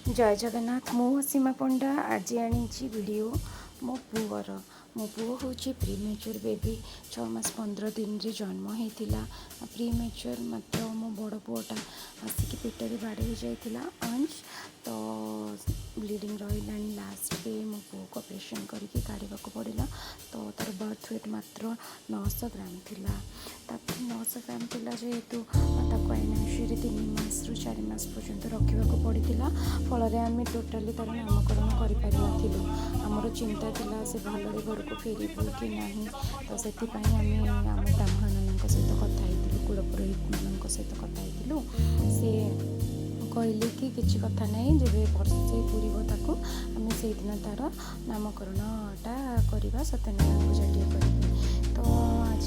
जय जगन्नाथ मु सीमा पंडा आज आनी वीडियो मो पुअर मो पुओ हूँ प्रीमेच्योर बेबी 6 मास 15 दिन रे जन्म होता प्रीमेच्योर मात्र मो बड़ पुआटा आसिक पेटर बाड़े जाइला अंश तो ब्लीडिंग रहा लास्ट पे मो पुओ को ऑपरेशन करके काढ़ा पड़ा तो तार बर्थ वेट मात्र 900 ग्राम थिला 900 ग्राम थिला जेहेतु आईनासीरे 3 मास रु 4 मास पर्यंत रखा पड़ा फल आम टोटाली तार नामकरण कर आमर चिंता थिला से भलरे घर को फेरबू कि ना तो से आम ब्राह्मण मान सहित कथा कुलपुरोहित मान सहित कथा सी कहले कि किसी कथा नहीं जब वर्षे पूरब आम से दिन तार नामकरणटा करवा सत्यनारायण पूजाटी कर तो आज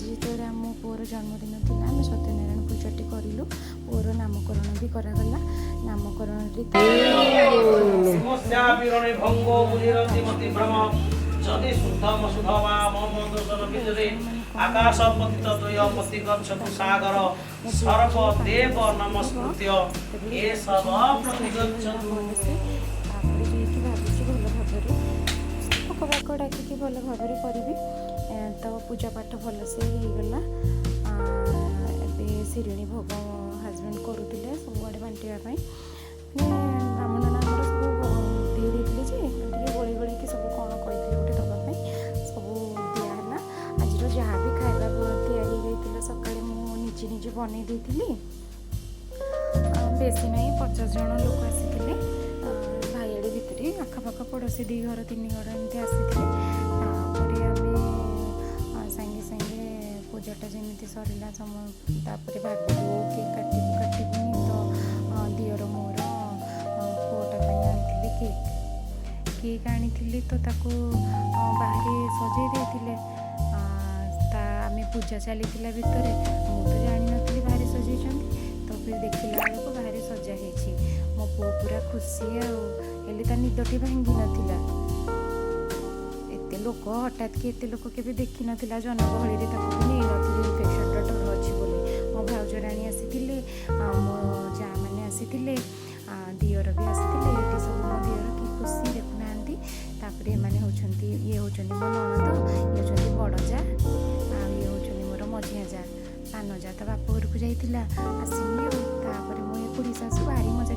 जो आम पुअर जन्मदिन थी आम सत्यनारायण पूजाटी करूँ पुअर नामकरण भी करागला नामकरण जदि शुद्ध मशुद्ध वा ममोदोषण विजरे आकाश पतित द्वय पति गच्छतु सागर सर्प देव नमस्कृत्य ए सब प्रतिगच्छतु भल डाकिकी भल भाव करी तो पूजा पाठ भल से होगला शिणी भोग हजबैंड करुले सब आड़े बांटापी ब्राह्मण नाम सब दे जे गोली गोली सब कौन कहते गोटे दवाई सब दिहला आज जहाँ भी खाଇବା या सका मुझे निजे बन बेसी ना 50 जन लोक आसी भाईआड़ी भितर आखपाख पड़ोसी 2 घर 3 घर एमती आसी सागे सागे पूजाटा जमी सरला समय भाविलु केक काटबुनि तो दियर मोर पुओटा आनी केक केक आनी तो ताको बाहर सजे देते आम पूजा चली भितर मुझे तो जानी नी बाहर सजे तो फिर देखला बेलू बाहर सजा मो पु पूरा खुशी आते निदटी भांगी नाला एत लोक हठात कि एत लोक के देखी नाला जनगहली नहीं नी इनफेक्शन डर अच्छी बोली मो भाउज राणी आसी मो जा मैंने आसी दियर भी आसी ये सब मो दियर कि खुशी देखुना मैंने होती ये होती मो ननद ये होती बड़ जा ये होती मोर मझिया जा सान जा तो बाप घर को जाइला आसमी मुझे खुड़ी शाशु भारी मजा